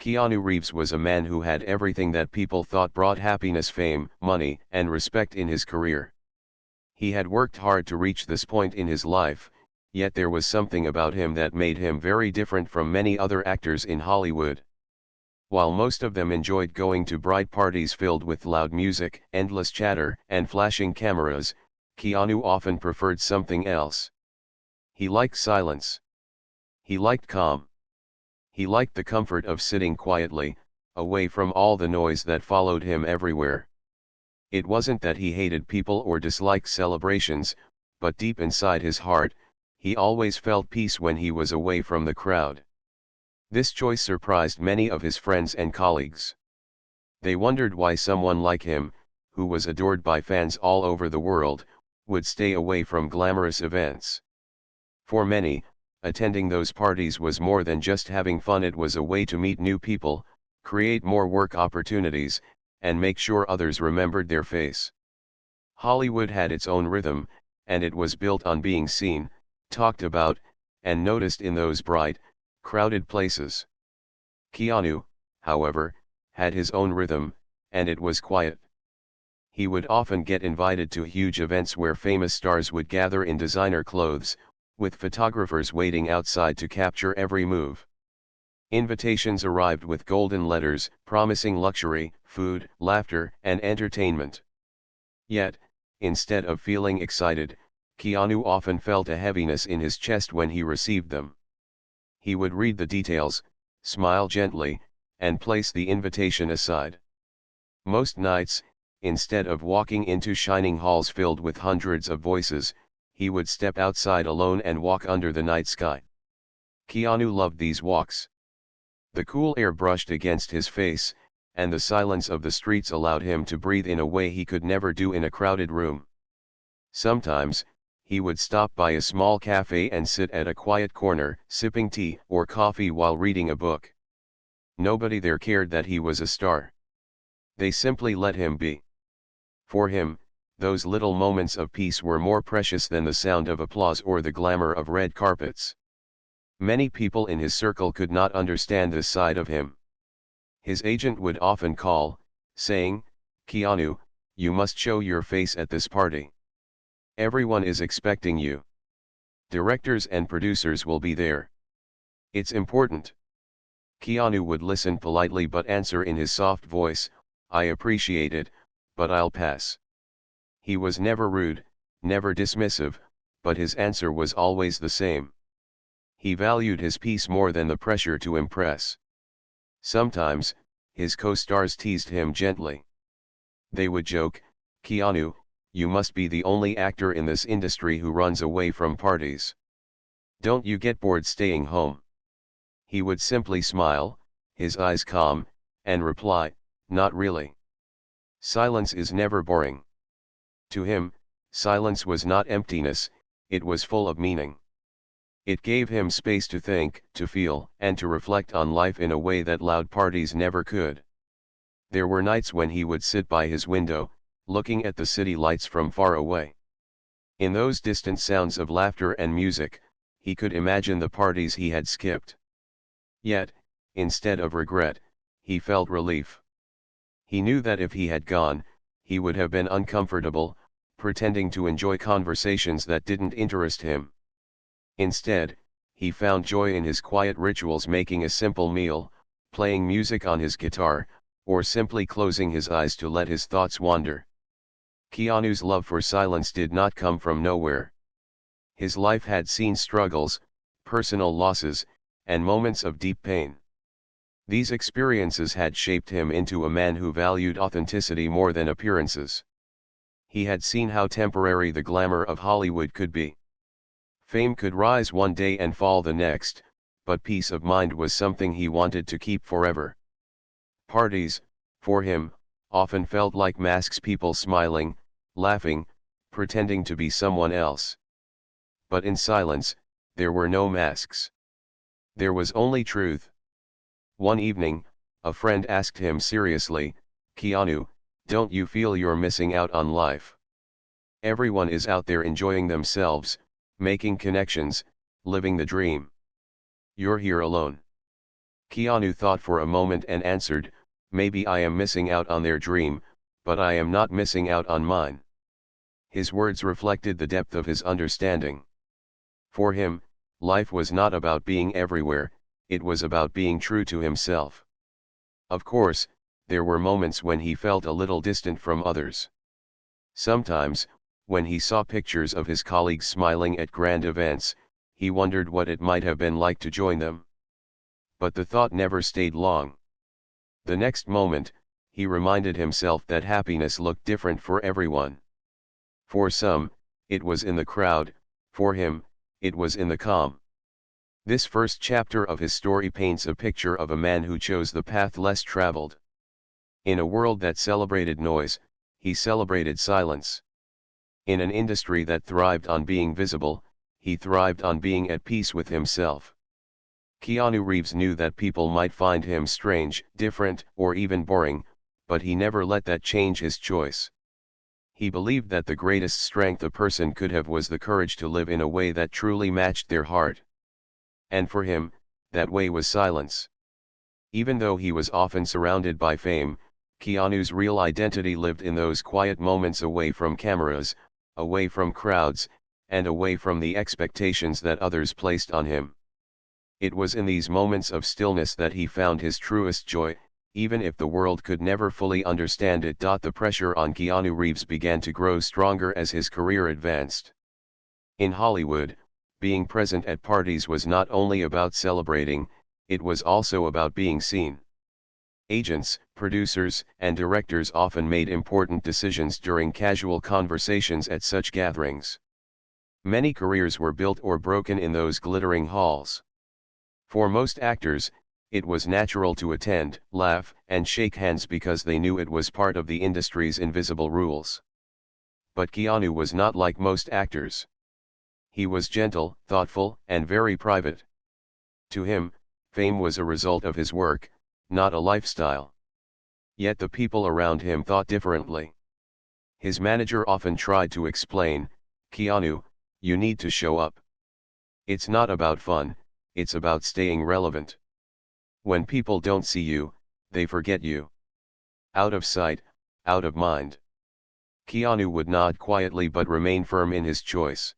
Keanu Reeves was a man who had everything that people thought brought happiness: fame, money, and respect in his career. He had worked hard to reach this point in his life, yet there was something about him that made him very different from many other actors in Hollywood. While most of them enjoyed going to bright parties filled with loud music, endless chatter, and flashing cameras, Keanu often preferred something else. He liked silence. He liked calm. He liked the comfort of sitting quietly, away from all the noise that followed him everywhere. It wasn't that he hated people or disliked celebrations, but deep inside his heart, he always felt peace when he was away from the crowd. This choice surprised many of his friends and colleagues. They wondered why someone like him, who was adored by fans all over the world, would stay away from glamorous events. For many, attending those parties was more than just having fun. It was a way to meet new people, create more work opportunities, and make sure others remembered their face. Hollywood had its own rhythm, and it was built on being seen, talked about, and noticed in those bright, crowded places. Keanu, however, had his own rhythm, and it was quiet. He would often get invited to huge events where famous stars would gather in designer clothes, with photographers waiting outside to capture every move. Invitations arrived with golden letters, promising luxury, food, laughter, and entertainment. Yet, instead of feeling excited, Keanu often felt a heaviness in his chest when he received them. He would read the details, smile gently, and place the invitation aside. Most nights, instead of walking into shining halls filled with hundreds of voices, he would step outside alone and walk under the night sky. Keanu loved these walks. The cool air brushed against his face, and the silence of the streets allowed him to breathe in a way he could never do in a crowded room. Sometimes, he would stop by a small cafe and sit at a quiet corner, sipping tea or coffee while reading a book. Nobody there cared that he was a star. They simply let him be. For him, those little moments of peace were more precious than the sound of applause or the glamour of red carpets. Many people in his circle could not understand this side of him. His agent would often call, saying, "Keanu, you must show your face at this party. Everyone is expecting you. Directors and producers will be there. It's important." Keanu would listen politely but answer in his soft voice, "I appreciate it, but I'll pass." He was never rude, never dismissive, but his answer was always the same. He valued his peace more than the pressure to impress. Sometimes, his co-stars teased him gently. They would joke, "Keanu, you must be the only actor in this industry who runs away from parties. Don't you get bored staying home?" He would simply smile, his eyes calm, and reply, "Not really." Silence is never boring. To him, silence was not emptiness, it was full of meaning. It gave him space to think, to feel, and to reflect on life in a way that loud parties never could. There were nights when he would sit by his window, looking at the city lights from far away. In those distant sounds of laughter and music, he could imagine the parties he had skipped. Yet, instead of regret, he felt relief. He knew that if he had gone, he would have been uncomfortable, pretending to enjoy conversations that didn't interest him. Instead, he found joy in his quiet rituals: making a simple meal, playing music on his guitar, or simply closing his eyes to let his thoughts wander. Keanu's love for silence did not come from nowhere. His life had seen struggles, personal losses, and moments of deep pain. These experiences had shaped him into a man who valued authenticity more than appearances. He had seen how temporary the glamour of Hollywood could be. Fame could rise one day and fall the next, but peace of mind was something he wanted to keep forever. Parties, for him, often felt like masks: people smiling, laughing, pretending to be someone else. But in silence, there were no masks. There was only truth. One evening, a friend asked him seriously, "Keanu, don't you feel you're missing out on life? Everyone is out there enjoying themselves, making connections, living the dream. You're here alone." Keanu thought for a moment and answered, "Maybe I am missing out on their dream, but I am not missing out on mine." His words reflected the depth of his understanding. For him, life was not about being everywhere, it was about being true to himself. Of course, there were moments when he felt a little distant from others. Sometimes, when he saw pictures of his colleagues smiling at grand events, he wondered what it might have been like to join them. But the thought never stayed long. The next moment, he reminded himself that happiness looked different for everyone. For some, it was in the crowd, for him, it was in the calm. This first chapter of his story paints a picture of a man who chose the path less traveled. In a world that celebrated noise, he celebrated silence. In an industry that thrived on being visible, he thrived on being at peace with himself. Keanu Reeves knew that people might find him strange, different, or even boring, but he never let that change his choice. He believed that the greatest strength a person could have was the courage to live in a way that truly matched their heart. And for him, that way was silence. Even though he was often surrounded by fame, Keanu's real identity lived in those quiet moments away from cameras, away from crowds, and away from the expectations that others placed on him. It was in these moments of stillness that he found his truest joy, even if the world could never fully understand it. The pressure on Keanu Reeves began to grow stronger as his career advanced. In Hollywood, being present at parties was not only about celebrating, it was also about being seen. Agents, producers, and directors often made important decisions during casual conversations at such gatherings. Many careers were built or broken in those glittering halls. For most actors, it was natural to attend, laugh, and shake hands because they knew it was part of the industry's invisible rules. But Keanu was not like most actors. He was gentle, thoughtful, and very private. To him, fame was a result of his work, not a lifestyle. Yet the people around him thought differently. His manager often tried to explain, "Keanu, you need to show up. It's not about fun, it's about staying relevant. When people don't see you, they forget you. Out of sight, out of mind." Keanu would nod quietly but remain firm in his choice.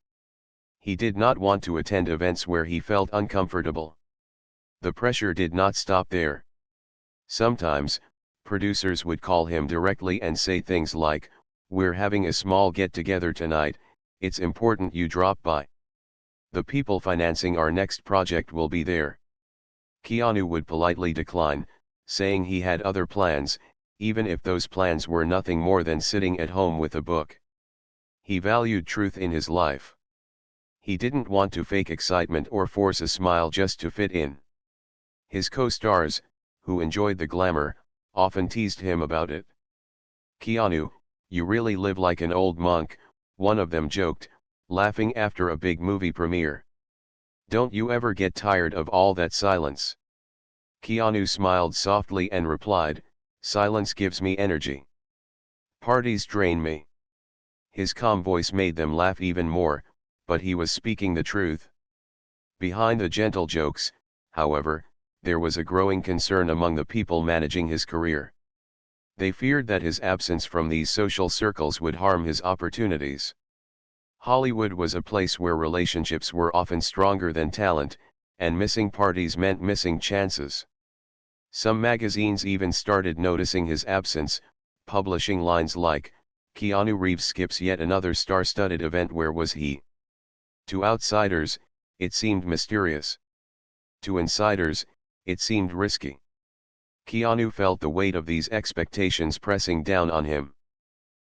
He did not want to attend events where he felt uncomfortable. The pressure did not stop there. Sometimes, producers would call him directly and say things like, "We're having a small get-together tonight, it's important you drop by. The people financing our next project will be there." Keanu would politely decline, saying he had other plans, even if those plans were nothing more than sitting at home with a book. He valued truth in his life. He didn't want to fake excitement or force a smile just to fit in. His co-stars, who enjoyed the glamour, often teased him about it. "Keanu, you really live like an old monk," one of them joked, laughing after a big movie premiere. "Don't you ever get tired of all that silence?" Keanu smiled softly and replied, "Silence gives me energy. Parties drain me." His calm voice made them laugh even more, but he was speaking the truth. Behind the gentle jokes, however, there was a growing concern among the people managing his career. They feared that his absence from these social circles would harm his opportunities. Hollywood was a place where relationships were often stronger than talent, and missing parties meant missing chances. Some magazines even started noticing his absence, publishing lines like, "Keanu Reeves skips yet another star-studded event, where was he?" To outsiders, it seemed mysterious. To insiders, it seemed risky. Keanu felt the weight of these expectations pressing down on him.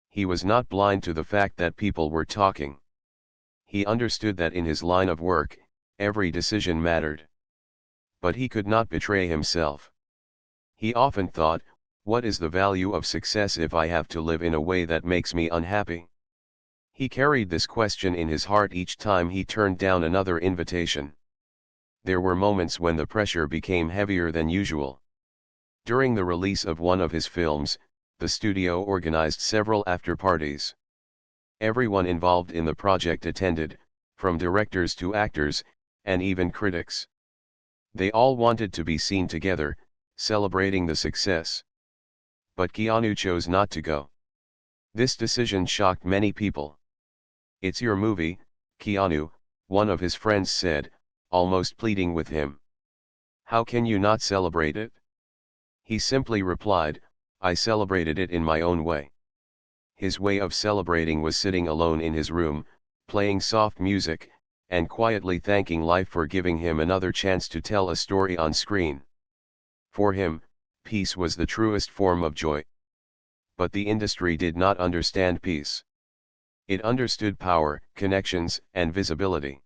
He was not blind to the fact that people were talking. He understood that in his line of work, every decision mattered. But he could not betray himself. He often thought, what is the value of success if I have to live in a way that makes me unhappy? He carried this question in his heart each time he turned down another invitation. There were moments when the pressure became heavier than usual. During the release of one of his films, the studio organized several after-parties. Everyone involved in the project attended, from directors to actors, and even critics. They all wanted to be seen together, celebrating the success. But Keanu chose not to go. This decision shocked many people. "It's your movie, Keanu," one of his friends said, almost pleading with him. "How can you not celebrate it?" He simply replied, "I celebrated it in my own way." His way of celebrating was sitting alone in his room, playing soft music, and quietly thanking life for giving him another chance to tell a story on screen. For him, peace was the truest form of joy. But the industry did not understand peace. It understood power, connections, and visibility.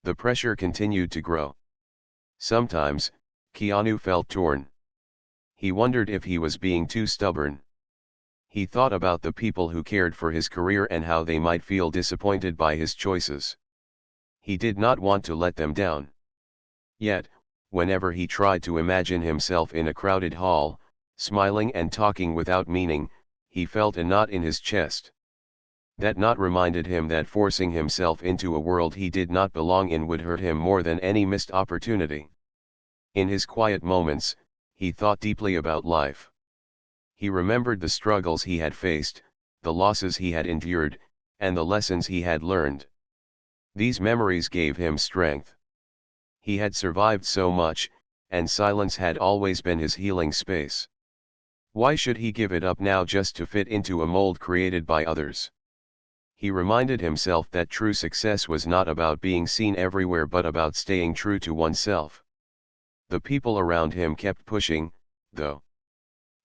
The pressure continued to grow. Sometimes, Keanu felt torn. He wondered if he was being too stubborn. He thought about the people who cared for his career and how they might feel disappointed by his choices. He did not want to let them down. Yet, whenever he tried to imagine himself in a crowded hall, smiling and talking without meaning, he felt a knot in his chest. That knot reminded him that forcing himself into a world he did not belong in would hurt him more than any missed opportunity. In his quiet moments, he thought deeply about life. He remembered the struggles he had faced, the losses he had endured, and the lessons he had learned. These memories gave him strength. He had survived so much, and silence had always been his healing space. Why should he give it up now just to fit into a mold created by others? He reminded himself that true success was not about being seen everywhere but about staying true to oneself. The people around him kept pushing, though.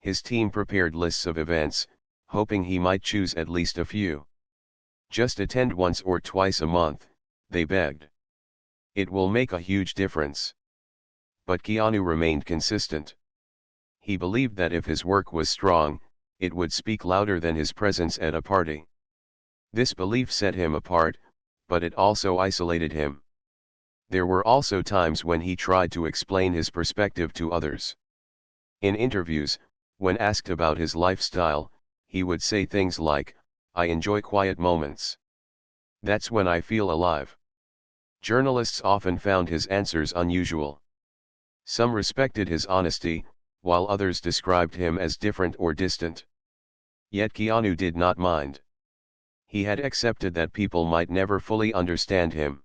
His team prepared lists of events, hoping he might choose at least a few. "Just attend once or twice a month," they begged. "It will make a huge difference." But Keanu remained consistent. He believed that if his work was strong, it would speak louder than his presence at a party. This belief set him apart, but it also isolated him. There were also times when he tried to explain his perspective to others. In interviews, when asked about his lifestyle, he would say things like, "I enjoy quiet moments. That's when I feel alive." Journalists often found his answers unusual. Some respected his honesty, while others described him as different or distant. Yet Keanu did not mind. He had accepted that people might never fully understand him.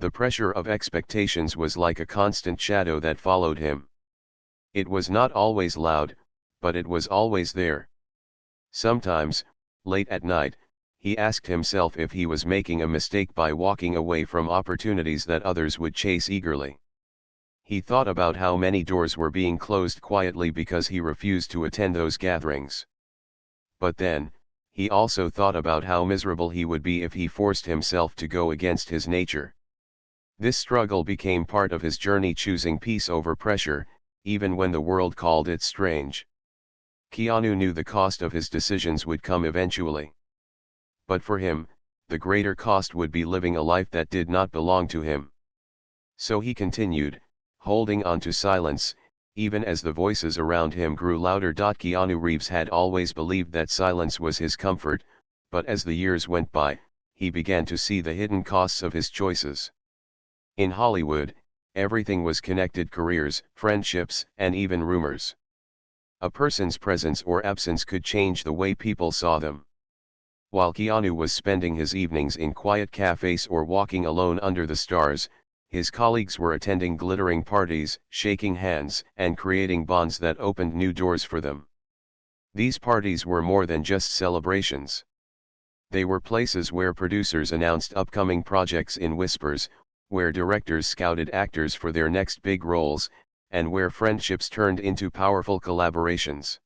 The pressure of expectations was like a constant shadow that followed him. It was not always loud, but it was always there. Sometimes, late at night, he asked himself if he was making a mistake by walking away from opportunities that others would chase eagerly. He thought about how many doors were being closed quietly because he refused to attend those gatherings. But then, he also thought about how miserable he would be if he forced himself to go against his nature. This struggle became part of his journey, choosing peace over pressure, even when the world called it strange. Keanu knew the cost of his decisions would come eventually. But for him, the greater cost would be living a life that did not belong to him. So he continued, holding on to silence, even as the voices around him grew louder. Keanu Reeves had always believed that silence was his comfort, but as the years went by, he began to see the hidden costs of his choices. In Hollywood, everything was connected: careers, friendships, and even rumors. A person's presence or absence could change the way people saw them. While Keanu was spending his evenings in quiet cafes or walking alone under the stars, his colleagues were attending glittering parties, shaking hands, and creating bonds that opened new doors for them. These parties were more than just celebrations. They were places where producers announced upcoming projects in whispers, where directors scouted actors for their next big roles, and where friendships turned into powerful collaborations.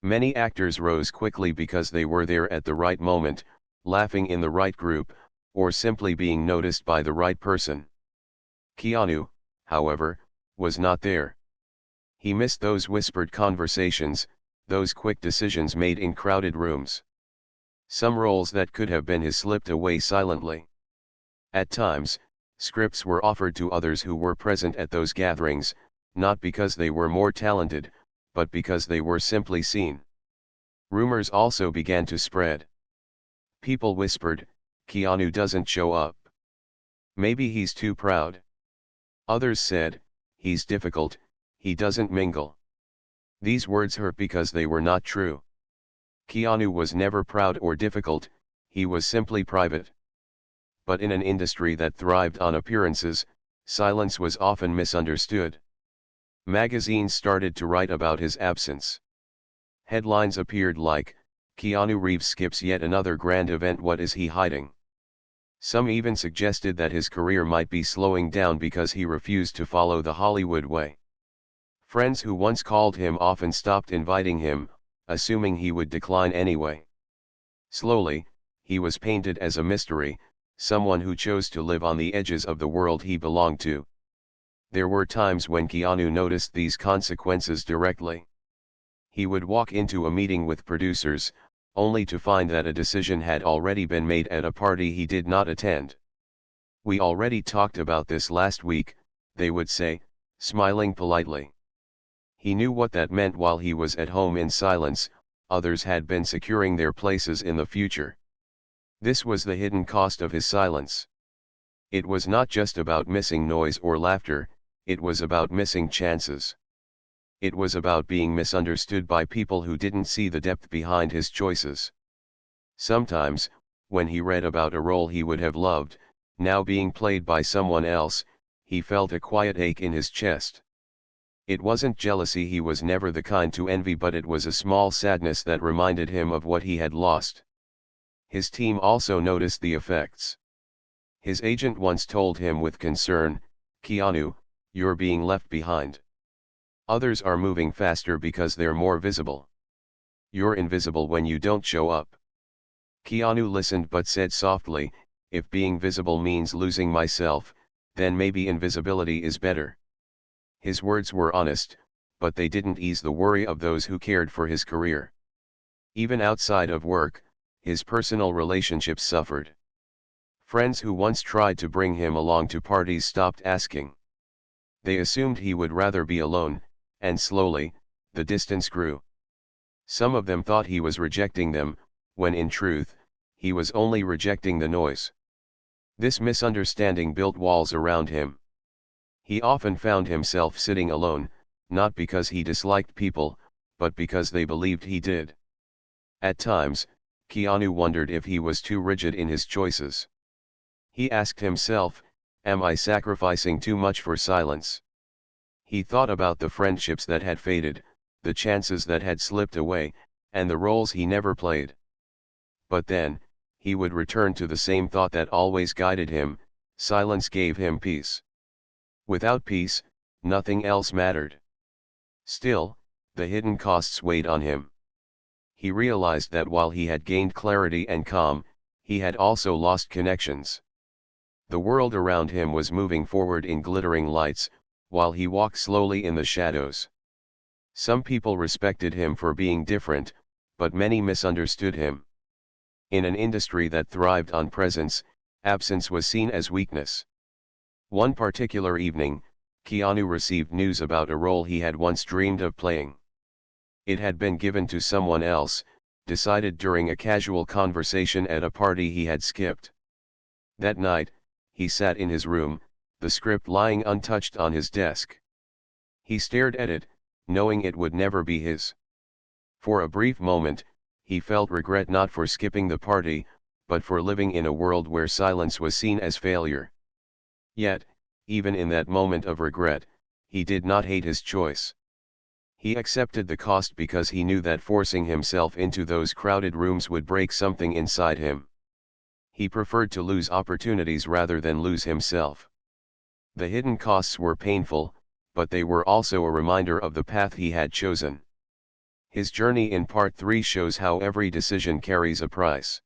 Many actors rose quickly because they were there at the right moment, laughing in the right group, or simply being noticed by the right person. Keanu, however, was not there. He missed those whispered conversations, those quick decisions made in crowded rooms. Some roles that could have been his slipped away silently. At times, scripts were offered to others who were present at those gatherings, not because they were more talented, but because they were simply seen. Rumors also began to spread. People whispered, "Keanu doesn't show up. Maybe he's too proud." Others said, he's difficult, he doesn't mingle. These words hurt because they were not true. Keanu was never proud or difficult, he was simply private. But in an industry that thrived on appearances, silence was often misunderstood. Magazines started to write about his absence. Headlines appeared like, "Keanu Reeves skips yet another grand event, what is he hiding?" Some even suggested that his career might be slowing down because he refused to follow the Hollywood way. Friends who once called him often stopped inviting him, assuming he would decline anyway. Slowly, he was painted as a mystery, someone who chose to live on the edges of the world he belonged to. There were times when Keanu noticed these consequences directly. He would walk into a meeting with producers, only to find that a decision had already been made at a party he did not attend. "We already talked about this last week," they would say, smiling politely. He knew what that meant. While he was at home in silence, others had been securing their places in the future. This was the hidden cost of his silence. It was not just about missing noise or laughter, it was about missing chances. It was about being misunderstood by people who didn't see the depth behind his choices. Sometimes, when he read about a role he would have loved, now being played by someone else, he felt a quiet ache in his chest. It wasn't jealousy, he was never the kind to envy, but it was a small sadness that reminded him of what he had lost. His team also noticed the effects. His agent once told him with concern, "Keanu, you're being left behind. Others are moving faster because they're more visible. You're invisible when you don't show up." Keanu listened but said softly, "If being visible means losing myself, then maybe invisibility is better." His words were honest, but they didn't ease the worry of those who cared for his career. Even outside of work, his personal relationships suffered. Friends who once tried to bring him along to parties stopped asking. They assumed he would rather be alone, and slowly, the distance grew. Some of them thought he was rejecting them, when in truth, he was only rejecting the noise. This misunderstanding built walls around him. He often found himself sitting alone, not because he disliked people, but because they believed he did. At times, Keanu wondered if he was too rigid in his choices. He asked himself, "Am I sacrificing too much for silence?" He thought about the friendships that had faded, the chances that had slipped away, and the roles he never played. But then, he would return to the same thought that always guided him: silence gave him peace. Without peace, nothing else mattered. Still, the hidden costs weighed on him. He realized that while he had gained clarity and calm, he had also lost connections. The world around him was moving forward in glittering lights, while he walked slowly in the shadows. Some people respected him for being different, but many misunderstood him. In an industry that thrived on presence, absence was seen as weakness. One particular evening, Keanu received news about a role he had once dreamed of playing. It had been given to someone else, decided during a casual conversation at a party he had skipped. That night, he sat in his room, the script lying untouched on his desk. He stared at it, knowing it would never be his. For a brief moment, he felt regret, not for skipping the party, but for living in a world where silence was seen as failure. Yet, even in that moment of regret, he did not hate his choice. He accepted the cost because he knew that forcing himself into those crowded rooms would break something inside him. He preferred to lose opportunities rather than lose himself. The hidden costs were painful, but they were also a reminder of the path he had chosen. His journey in Part 3 shows how every decision carries a price.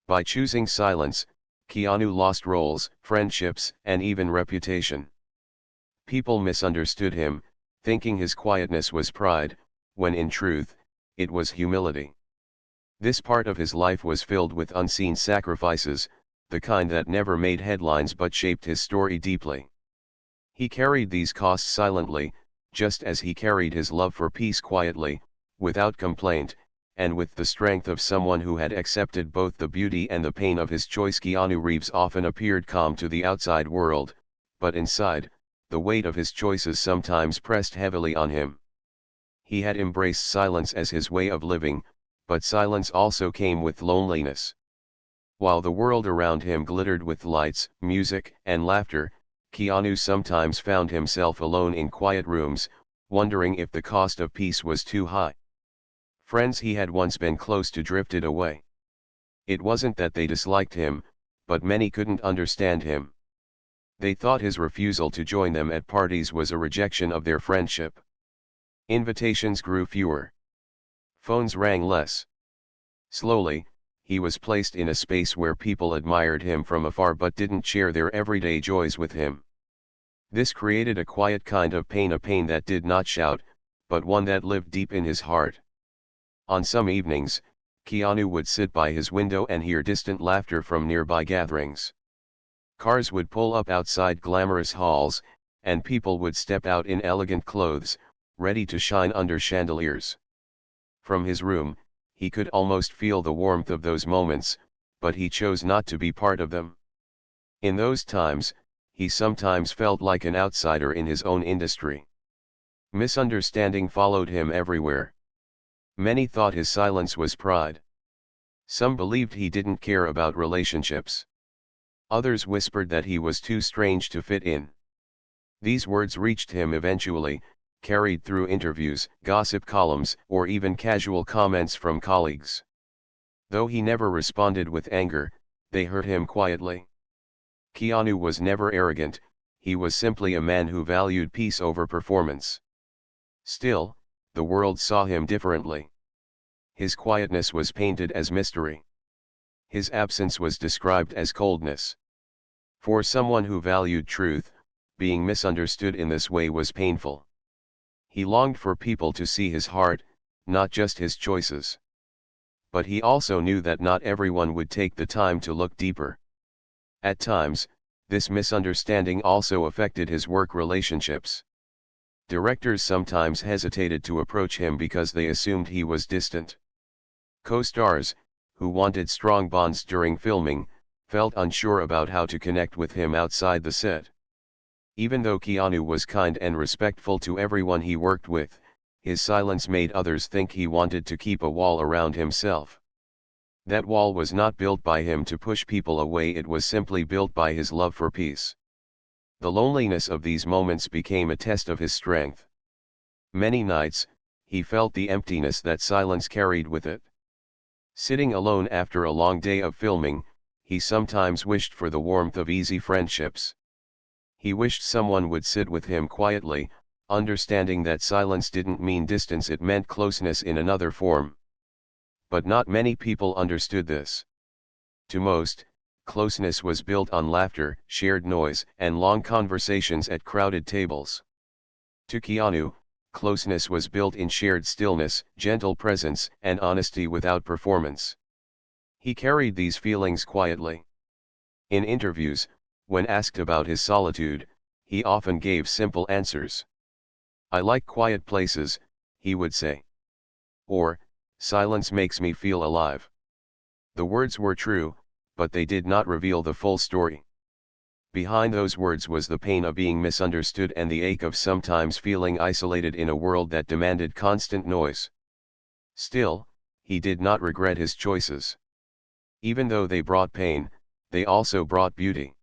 By choosing silence, Keanu lost roles, friendships, and even reputation. People misunderstood him, thinking his quietness was pride, when in truth, it was humility. This part of his life was filled with unseen sacrifices, the kind that never made headlines but shaped his story deeply. He carried these costs silently, just as he carried his love for peace quietly, without complaint, and with the strength of someone who had accepted both the beauty and the pain of his choice. Keanu Reeves often appeared calm to the outside world, but inside, the weight of his choices sometimes pressed heavily on him. He had embraced silence as his way of living, but silence also came with loneliness. While the world around him glittered with lights, music, and laughter, Keanu sometimes found himself alone in quiet rooms, wondering if the cost of peace was too high. Friends he had once been close to drifted away. It wasn't that they disliked him, but many couldn't understand him. They thought his refusal to join them at parties was a rejection of their friendship. Invitations grew fewer. Phones rang less. Slowly, he was placed in a space where people admired him from afar but didn't share their everyday joys with him. This created a quiet kind of pain, a pain that did not shout, but one that lived deep in his heart. On some evenings, Keanu would sit by his window and hear distant laughter from nearby gatherings. Cars would pull up outside glamorous halls, and people would step out in elegant clothes, ready to shine under chandeliers. From his room, he could almost feel the warmth of those moments, but he chose not to be part of them. In those times, he sometimes felt like an outsider in his own industry. Misunderstanding followed him everywhere. Many thought his silence was pride. Some believed he didn't care about relationships. Others whispered that he was too strange to fit in. These words reached him eventually, carried through interviews, gossip columns, or even casual comments from colleagues. Though he never responded with anger, they hurt him quietly. Keanu was never arrogant, he was simply a man who valued peace over performance. Still, the world saw him differently. His quietness was painted as mystery. His absence was described as coldness. For someone who valued truth, being misunderstood in this way was painful. He longed for people to see his heart, not just his choices. But he also knew that not everyone would take the time to look deeper. At times, this misunderstanding also affected his work relationships. Directors sometimes hesitated to approach him because they assumed he was distant. Co-stars, who wanted strong bonds during filming, felt unsure about how to connect with him outside the set. Even though Keanu was kind and respectful to everyone he worked with, his silence made others think he wanted to keep a wall around himself. That wall was not built by him to push people away, it was simply built by his love for peace. The loneliness of these moments became a test of his strength. Many nights, he felt the emptiness that silence carried with it. Sitting alone after a long day of filming, he sometimes wished for the warmth of easy friendships. He wished someone would sit with him quietly, understanding that silence didn't mean distance, it meant closeness in another form. But not many people understood this. To most, closeness was built on laughter, shared noise, and long conversations at crowded tables. To Keanu, closeness was built in shared stillness, gentle presence, and honesty without performance. He carried these feelings quietly. In interviews, when asked about his solitude, he often gave simple answers. "I like quiet places," he would say. Or, "Silence makes me feel alive." The words were true, but they did not reveal the full story. Behind those words was the pain of being misunderstood and the ache of sometimes feeling isolated in a world that demanded constant noise. Still, he did not regret his choices. Even though they brought pain, they also brought beauty.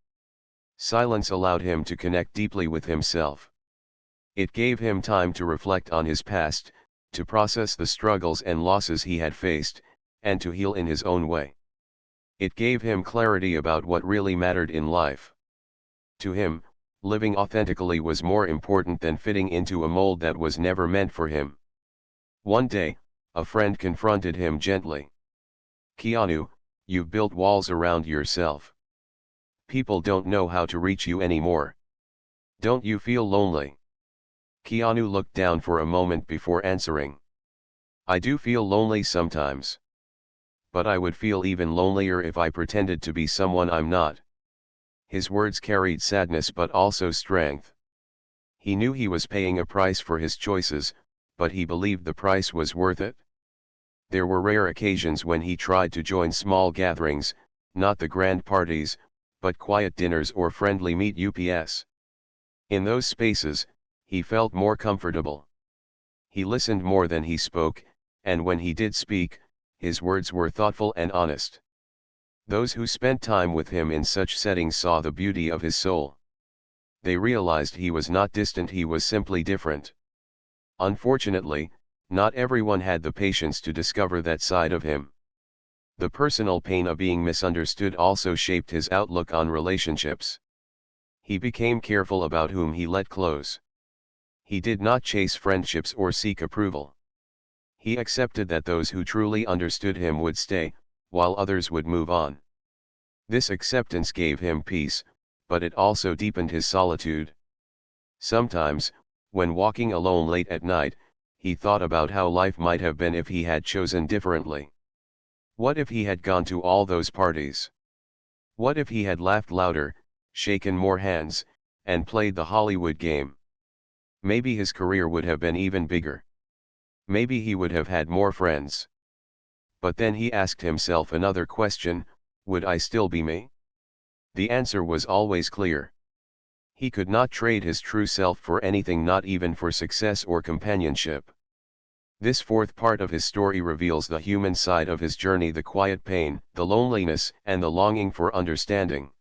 Silence allowed him to connect deeply with himself. It gave him time to reflect on his past, to process the struggles and losses he had faced, and to heal in his own way. It gave him clarity about what really mattered in life. To him, living authentically was more important than fitting into a mold that was never meant for him. One day, a friend confronted him gently. "Keanu, you've built walls around yourself. People don't know how to reach you anymore. Don't you feel lonely?" Keanu looked down for a moment before answering. "I do feel lonely sometimes. But I would feel even lonelier if I pretended to be someone I'm not." His words carried sadness but also strength. He knew he was paying a price for his choices, but he believed the price was worth it. There were rare occasions when he tried to join small gatherings, not the grand parties, but quiet dinners or friendly meet-ups. In those spaces, he felt more comfortable. He listened more than he spoke, and when he did speak, his words were thoughtful and honest. Those who spent time with him in such settings saw the beauty of his soul. They realized he was not distant, he was simply different. Unfortunately, not everyone had the patience to discover that side of him. The personal pain of being misunderstood also shaped his outlook on relationships. He became careful about whom he let close. He did not chase friendships or seek approval. He accepted that those who truly understood him would stay, while others would move on. This acceptance gave him peace, but it also deepened his solitude. Sometimes, when walking alone late at night, he thought about how life might have been if he had chosen differently. What if he had gone to all those parties? What if he had laughed louder, shaken more hands, and played the Hollywood game? Maybe his career would have been even bigger. Maybe he would have had more friends. But then he asked himself another question: would I still be me? The answer was always clear. He could not trade his true self for anything, not even for success or companionship. This fourth part of his story reveals the human side of his journey: the quiet pain, the loneliness, and the longing for understanding.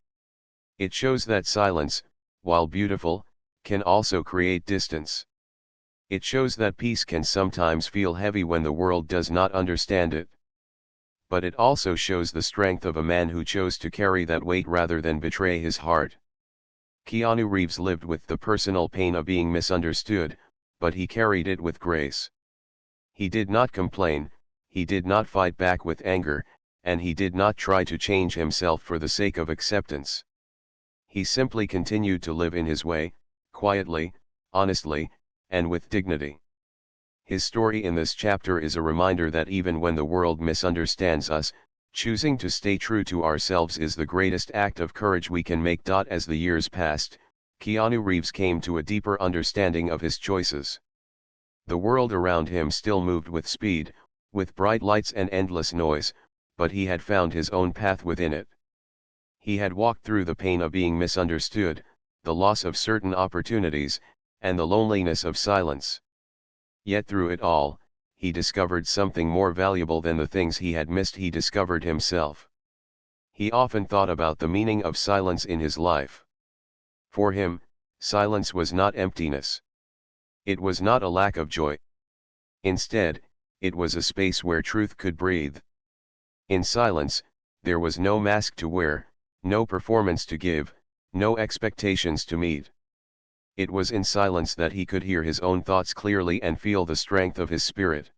It shows that silence, while beautiful, can also create distance. It shows that peace can sometimes feel heavy when the world does not understand it. But it also shows the strength of a man who chose to carry that weight rather than betray his heart. Keanu Reeves lived with the personal pain of being misunderstood, but he carried it with grace. He did not complain, he did not fight back with anger, and he did not try to change himself for the sake of acceptance. He simply continued to live in his way, quietly, honestly, and with dignity. His story in this chapter is a reminder that even when the world misunderstands us, choosing to stay true to ourselves is the greatest act of courage we can make. As the years passed, Keanu Reeves came to a deeper understanding of his choices. The world around him still moved with speed, with bright lights and endless noise, but he had found his own path within it. He had walked through the pain of being misunderstood, the loss of certain opportunities, and the loneliness of silence. Yet through it all, he discovered something more valuable than the things he had missed: he discovered himself. He often thought about the meaning of silence in his life. For him, silence was not emptiness. It was not a lack of joy. Instead, it was a space where truth could breathe. In silence, there was no mask to wear, no performance to give, no expectations to meet. It was in silence that he could hear his own thoughts clearly and feel the strength of his spirit.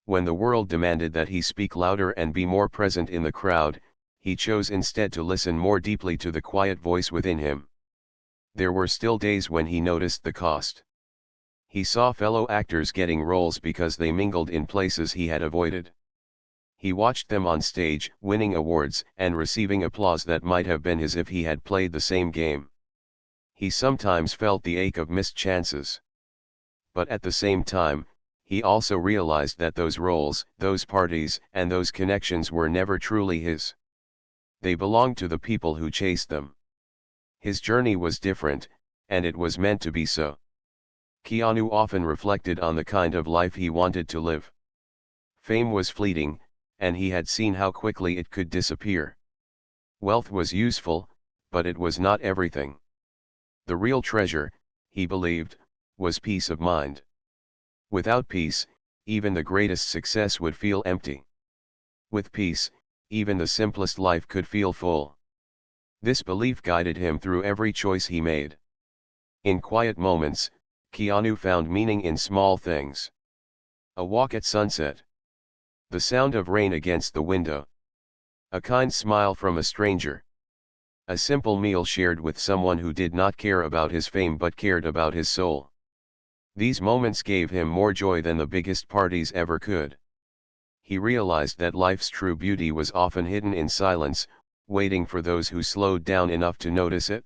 When the world demanded that he speak louder and be more present in the crowd, he chose instead to listen more deeply to the quiet voice within him. There were still days when he noticed the cost. He saw fellow actors getting roles because they mingled in places he had avoided. He watched them on stage, winning awards and receiving applause that might have been his if he had played the same game. He sometimes felt the ache of missed chances. But at the same time, he also realized that those roles, those parties, and those connections were never truly his. They belonged to the people who chased them. His journey was different, and it was meant to be so. Keanu often reflected on the kind of life he wanted to live. Fame was fleeting, and he had seen how quickly it could disappear. Wealth was useful, but it was not everything. The real treasure, he believed, was peace of mind. Without peace, even the greatest success would feel empty. With peace, even the simplest life could feel full. This belief guided him through every choice he made. In quiet moments, Keanu found meaning in small things. A walk at sunset. The sound of rain against the window. A kind smile from a stranger. A simple meal shared with someone who did not care about his fame but cared about his soul. These moments gave him more joy than the biggest parties ever could. He realized that life's true beauty was often hidden in silence, waiting for those who slowed down enough to notice it.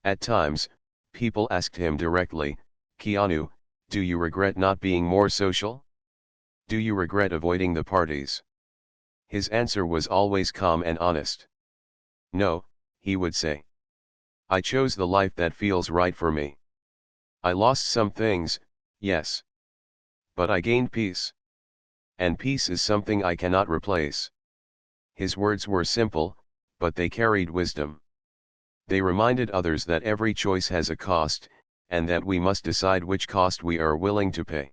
At times, people asked him directly, "Keanu, do you regret not being more social? Do you regret avoiding the parties?" His answer was always calm and honest. "No," he would say. I chose the life that feels right for me. I lost some things, yes. But I gained peace. And peace is something I cannot replace. His words were simple, but they carried wisdom. They reminded others that every choice has a cost, and that we must decide which cost we are willing to pay.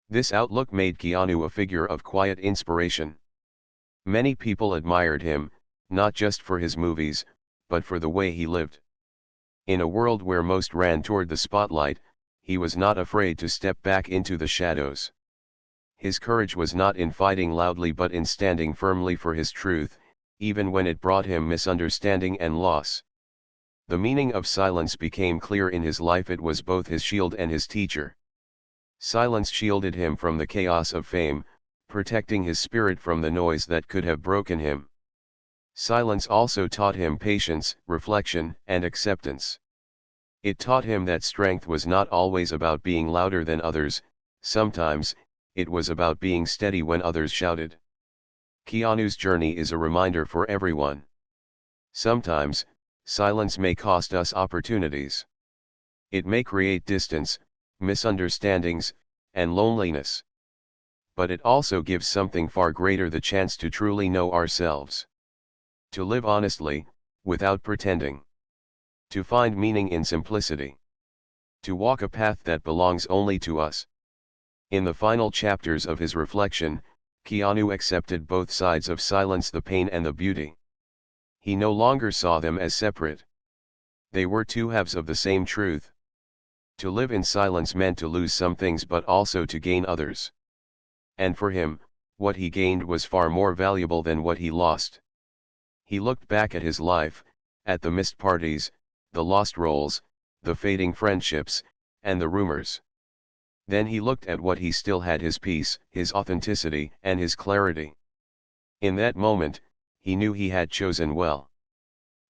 This outlook made Keanu a figure of quiet inspiration. Many people admired him, not just for his movies, but for the way he lived. In a world where most ran toward the spotlight, he was not afraid to step back into the shadows. His courage was not in fighting loudly but in standing firmly for his truth, even when it brought him misunderstanding and loss. The meaning of silence became clear in his life. It was both his shield and his teacher. Silence shielded him from the chaos of fame, protecting his spirit from the noise that could have broken him. Silence also taught him patience, reflection, and acceptance. It taught him that strength was not always about being louder than others. Sometimes, it was about being steady when others shouted. Keanu's journey is a reminder for everyone. Sometimes, silence may cost us opportunities. It may create distance, misunderstandings, and loneliness. But it also gives something far greater: the chance to truly know ourselves. To live honestly, without pretending. To find meaning in simplicity. To walk a path that belongs only to us. In the final chapters of his reflection, Keanu accepted both sides of silence, the pain and the beauty. He no longer saw them as separate. They were two halves of the same truth. To live in silence meant to lose some things but also to gain others. And for him, what he gained was far more valuable than what he lost. He looked back at his life, at the missed parties, the lost roles, the fading friendships, and the rumors. Then he looked at what he still had: his peace, his authenticity, and his clarity. In that moment, he knew he had chosen well.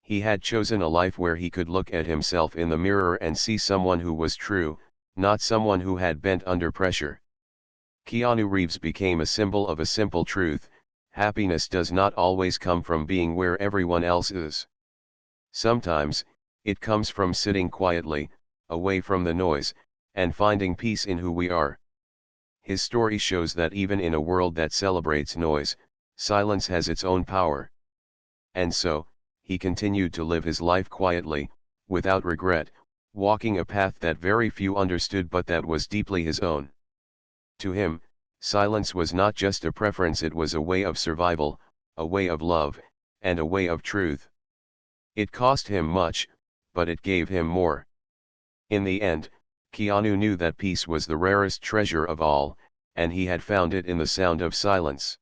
He had chosen a life where he could look at himself in the mirror and see someone who was true, not someone who had bent under pressure. Keanu Reeves became a symbol of a simple truth: happiness does not always come from being where everyone else is. Sometimes, it comes from sitting quietly, away from the noise, and finding peace in who we are. His story shows that even in a world that celebrates noise, silence has its own power. And so, he continued to live his life quietly, without regret, walking a path that very few understood but that was deeply his own. To him, silence was not just a preference, it was a way of survival, a way of love, and a way of truth. It cost him much, but it gave him more. In the end, Keanu knew that peace was the rarest treasure of all, and he had found it in the sound of silence.